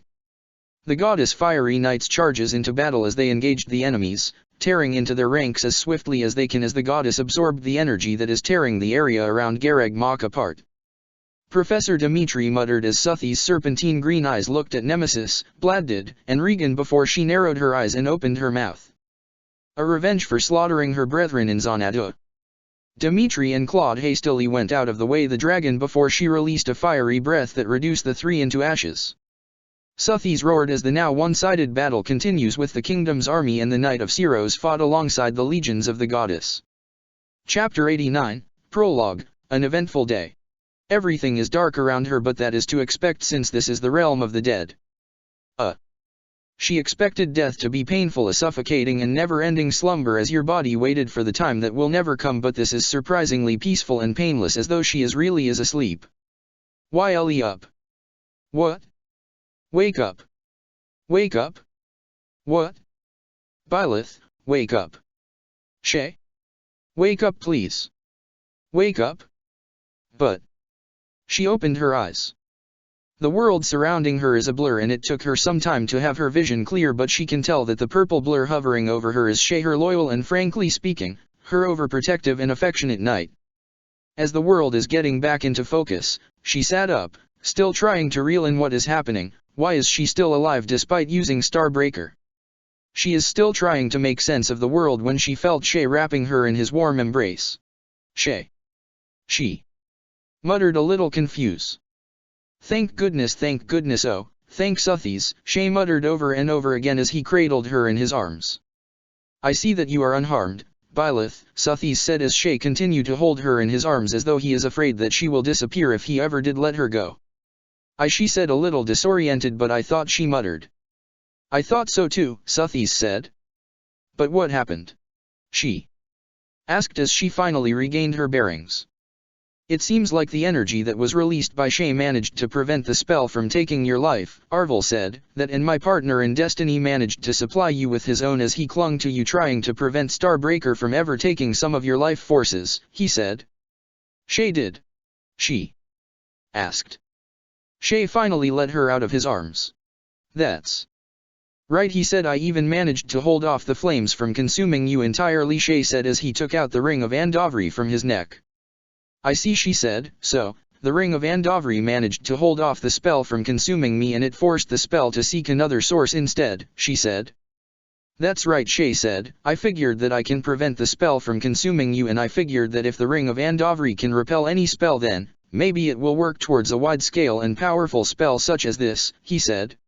The goddess fiery knights charges into battle as they engaged the enemies, tearing into their ranks as swiftly as they can as the goddess absorbed the energy that is tearing the area around Garag Mach apart. Professor Dimitri muttered as Suthi's serpentine green eyes looked at Nemesis, Bladdid, and Regan before she narrowed her eyes and opened her mouth. A revenge for slaughtering her brethren in Xanadu. Dimitri and Claude hastily went out of the way the dragon before she released a fiery breath that reduced the three into ashes. Suthi's roared as the now one-sided battle continues with the kingdom's army and the Knight of Siros fought alongside the legions of the goddess. Chapter 89, Prologue, an eventful day. Everything is dark around her, but that is to expect since this is the realm of the dead. She expected death to be painful, a suffocating and never-ending slumber as your body waited for the time that will never come, but this is surprisingly peaceful and painless as though she is really asleep. Yle up. What? Wake up. Wake up. What? Byleth, wake up. Shay? Wake up please. Wake up. But. She opened her eyes. The world surrounding her is a blur and it took her some time to have her vision clear, but she can tell that the purple blur hovering over her is Shay, her loyal and frankly speaking, her overprotective and affectionate knight. As the world is getting back into focus, she sat up, still trying to reel in what is happening. Why is she still alive despite using Starbreaker? She is still trying to make sense of the world when she felt Shay wrapping her in his warm embrace. Shay. She muttered a little confused. Thank goodness, oh, thank Suthies, Shay muttered over and over again as he cradled her in his arms. I see that you are unharmed, Byleth, Suthies said as Shay continued to hold her in his arms as though he is afraid that she will disappear if he ever did let her go. She said a little disoriented, but I thought, she muttered. I thought so too, Suthies said. But what happened? She asked as she finally regained her bearings. It seems like the energy that was released by Shay managed to prevent the spell from taking your life, Arvel said, that and my partner in destiny managed to supply you with his own as he clung to you, trying to prevent Starbreaker from ever taking some of your life forces, he said. Shay did? She asked. Shay finally let her out of his arms. That's right, he said. I even managed to hold off the flames from consuming you entirely, Shay said as he took out the ring of Andovri from his neck. I see, she said, so, the ring of Andovri managed to hold off the spell from consuming me and it forced the spell to seek another source instead, she said. That's right, Shay said, I figured that I can prevent the spell from consuming you, and I figured that if the ring of Andovri can repel any spell, then maybe it will work towards a wide-scale and powerful spell such as this, he said.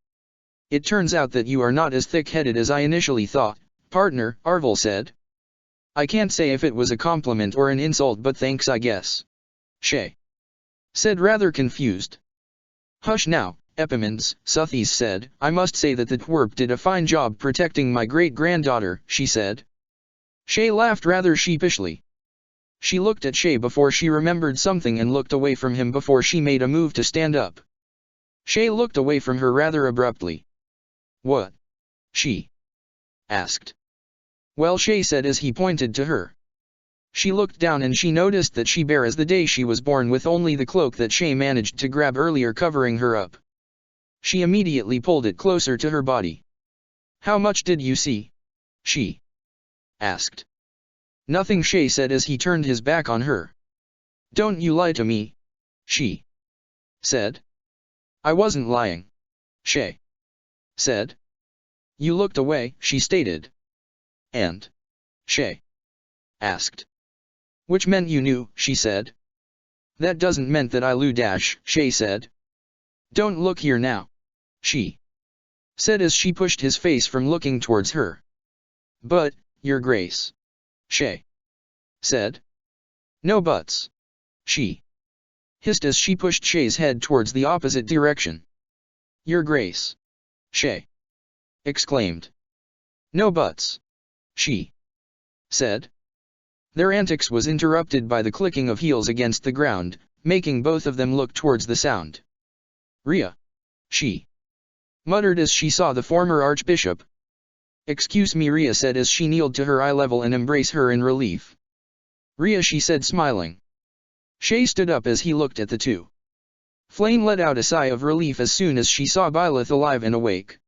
It turns out that you are not as thick-headed as I initially thought, partner, Arvel said. I can't say if it was a compliment or an insult, but thanks, I guess. Shay said, rather confused. Hush now, Epimans, Suthies said. I must say that the twerp did a fine job protecting my great-granddaughter, she said. Shay laughed rather sheepishly. She looked at Shay before she remembered something and looked away from him before she made a move to stand up. Shay looked away from her rather abruptly. What? She asked. Well, Shay said as he pointed to her. She looked down and she noticed that she bare as the day she was born, with only the cloak that Shay managed to grab earlier covering her up. She immediately pulled it closer to her body. How much did you see? She asked. Nothing, Shay said as he turned his back on her. Don't you lie to me, she said. I wasn't lying, Shay said. You looked away, she stated. And Shay asked. Which meant you knew, she said. That doesn't mean that I knew, Shay said. Don't look here now, she said as she pushed his face from looking towards her. But, Your Grace, Shay said. No buts, she hissed as she pushed Shay's head towards the opposite direction. Your Grace, Shay exclaimed. No buts, she said. Their antics was interrupted by the clicking of heels against the ground, making both of them look towards the sound. Rhea. She muttered as she saw the former archbishop. Excuse me, Rhea said as she kneeled to her eye level and embraced her in relief. Rhea, she said, smiling. Shay stood up as he looked at the two. Flame let out a sigh of relief as soon as she saw Byleth alive and awake.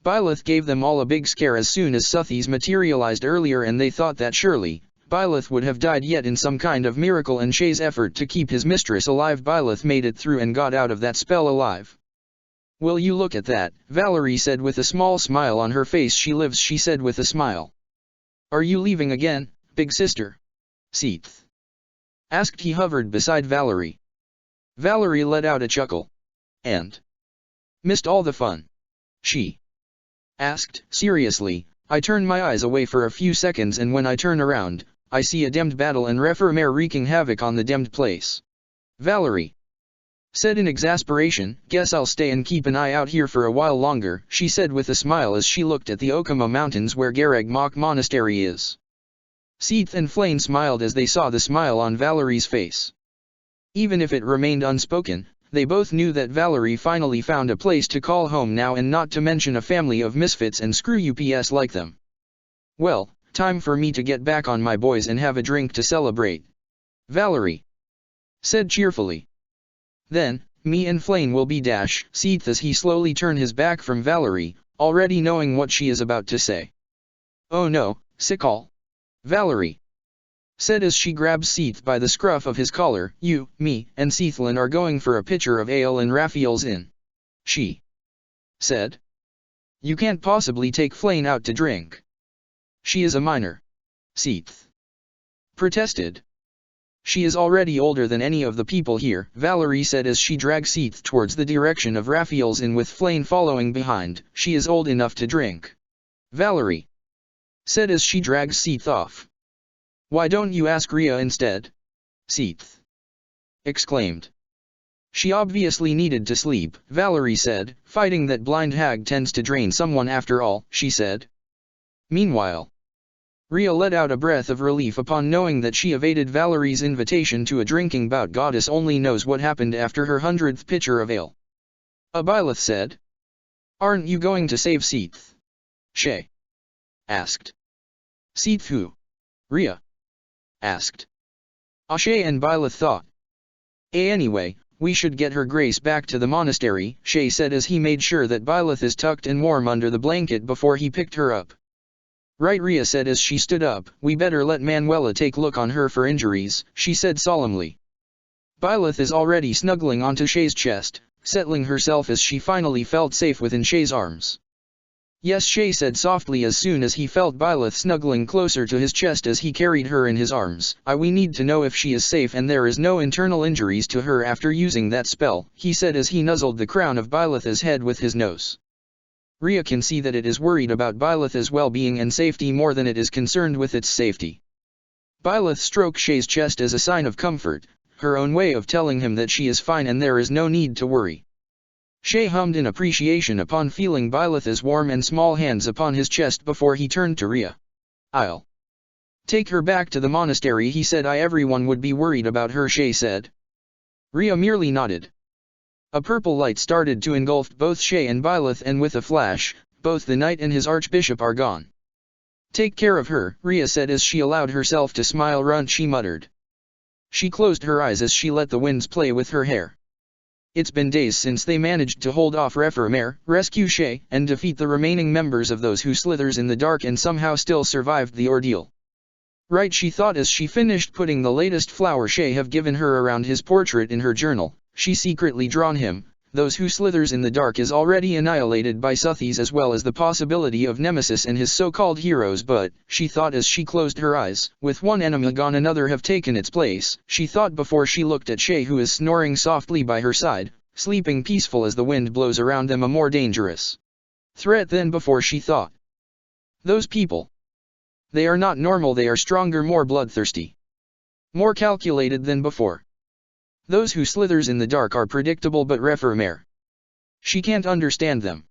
Byleth gave them all a big scare as soon as Suthies materialized earlier, and they thought that surely Byleth would have died, yet in some kind of miracle and Shay's effort to keep his mistress alive, Byleth made it through and got out of that spell alive. Will you look at that, Valerie said with a small smile on her face. She lives, she said with a smile. Are you leaving again, big sister? Seath asked. He hovered beside Valerie. Valerie let out a chuckle. And missed all the fun? She asked seriously. I turn my eyes away for a few seconds, and when I turn around, I see a demmed battle and Refermer wreaking havoc on the demmed place. Valerie said in exasperation. Guess I'll stay and keep an eye out here for a while longer, she said with a smile as she looked at the Okama Mountains where Gareg Mok Monastery is. Seath and Flame smiled as they saw the smile on Valerie's face. Even if it remained unspoken, they both knew that Valerie finally found a place to call home now, and not to mention a family of misfits and screw-ups like them. Well, time for me to get back on my boys and have a drink to celebrate, Valerie said cheerfully. Then, me and Flame will be dash, Seath as he slowly turned his back from Valerie, already knowing what she is about to say. Oh no, Sikal, Valerie said as she grabbed Seath by the scruff of his collar. You, me, and Seathlin are going for a pitcher of ale in Raphael's inn, she said. You can't possibly take Flame out to drink. She is a minor, Seath protested. She is already older than any of the people here, Valerie said as she dragged Seath towards the direction of Raphael's inn with Flame following behind. She is old enough to drink, Valerie said as she dragged Seath off. Why don't you ask Rhea instead? Seath exclaimed. She obviously needed to sleep, Valerie said, fighting that blind hag tends to drain someone after all, she said. Meanwhile, Rhea let out a breath of relief upon knowing that she evaded Valerie's invitation to a drinking bout. Goddess only knows what happened after her 100th pitcher of ale. Byleth said. Aren't you going to save Seath? Shay asked. Seath who? Rhea asked. Shay and Byleth thought. Anyway, we should get her grace back to the monastery, Shay said as he made sure that Byleth is tucked and warm under the blanket before he picked her up. Right, Rhea said as she stood up. We better let Manuela take a look on her for injuries, she said solemnly. Byleth is already snuggling onto Shay's chest, settling herself as she finally felt safe within Shay's arms. Yes, Shay said softly as soon as he felt Byleth snuggling closer to his chest as he carried her in his arms. We need to know if she is safe and there is no internal injuries to her after using that spell, he said as he nuzzled the crown of Byleth's head with his nose. Rhea can see that it is worried about Byleth's well-being and safety more than it is concerned with its safety. Byleth stroked Shay's chest as a sign of comfort, her own way of telling him that she is fine and there is no need to worry. Shay hummed in appreciation upon feeling Byleth's warm and small hands upon his chest before he turned to Rhea. I'll take her back to the monastery, he said. Everyone would be worried about her, Shay said. Rhea merely nodded. A purple light started to engulf both Shay and Byleth, and with a flash, both the knight and his archbishop are gone. Take care of her, Rhea said as she allowed herself to smile. Runt, she muttered. She closed her eyes as she let the winds play with her hair. It's been days since they managed to hold off Refermer, rescue Shay, and defeat the remaining members of those who slithers in the dark and somehow still survived the ordeal. Right, she thought as she finished putting the latest flower Shay have given her around his portrait in her journal. She secretly drawn him. Those who slithers in the dark is already annihilated by Suthies, as well as the possibility of Nemesis and his so-called heroes, but, she thought as she closed her eyes, with one enemy gone another have taken its place, she thought before she looked at Shay, who is snoring softly by her side, sleeping peaceful as the wind blows around them, a more dangerous threat than before, she thought. Those people. They are not normal, they are stronger, more bloodthirsty. More calculated than before. Those who slithers in the dark are predictable, but Refermer. She can't understand them.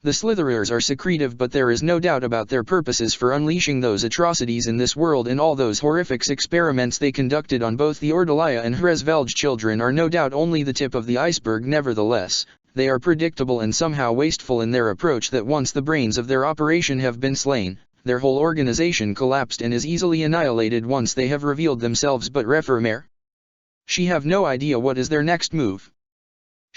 The Slitherers are secretive, but there is no doubt about their purposes for unleashing those atrocities in this world, and all those horrific experiments they conducted on both the Ordelia and Hresvelge children are no doubt only the tip of the iceberg. Nevertheless, they are predictable and somehow wasteful in their approach, that once the brains of their operation have been slain, their whole organization collapsed and is easily annihilated once they have revealed themselves. But Refermer? She have no idea what is their next move.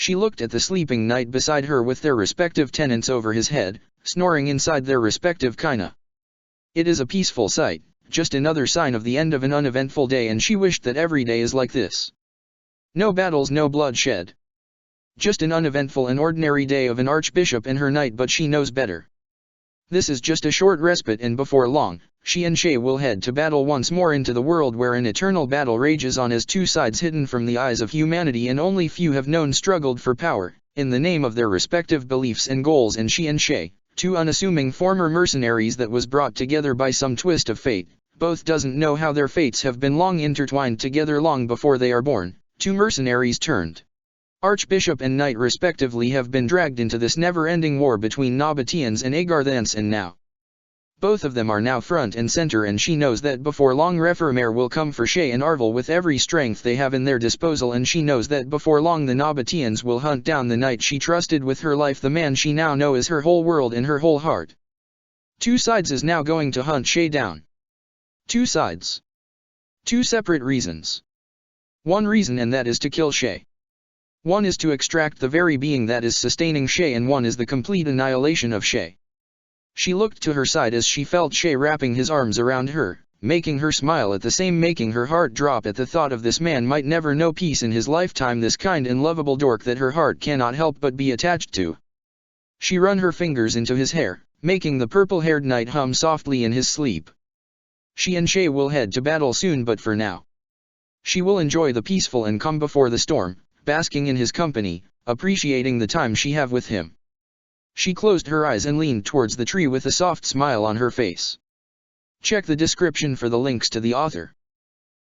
She looked at the sleeping knight beside her with their respective tenants over his head, snoring inside their respective kina. It is a peaceful sight, just another sign of the end of an uneventful day, and she wished that every day is like this. No battles, no bloodshed. Just an uneventful and ordinary day of an archbishop and her knight, but she knows better. This is just a short respite, and before long, she and Shay will head to battle once more into the world where an eternal battle rages on as two sides hidden from the eyes of humanity, and only few have known struggled for power, in the name of their respective beliefs and goals. And she and Shay, two unassuming former mercenaries that was brought together by some twist of fate, both doesn't know how their fates have been long intertwined together long before they are born. Two mercenaries turned archbishop and knight respectively have been dragged into this never-ending war between Nabateans and Agarthans, and now both of them are now front and center, and she knows that before long Refermer will come for Shay and Arvel with every strength they have in their disposal, and she knows that before long the Nabateans will hunt down the knight she trusted with her life, the man she now knows as her whole world and her whole heart. Two sides is now going to hunt Shay down. Two sides. Two separate reasons. One reason, and that is to kill Shay. One is to extract the very being that is sustaining Shay, and one is the complete annihilation of Shay. She looked to her side as she felt Shay wrapping his arms around her, making her smile, at the same making her heart drop at the thought of this man might never know peace in his lifetime, this kind and lovable dork that her heart cannot help but be attached to. She run her fingers into his hair, making the purple-haired knight hum softly in his sleep. She and Shay will head to battle soon, but for now, she will enjoy the peaceful and calm before the storm, basking in his company, appreciating the time she have with him. She closed her eyes and leaned towards the tree with a soft smile on her face. Check the description for the links to the author.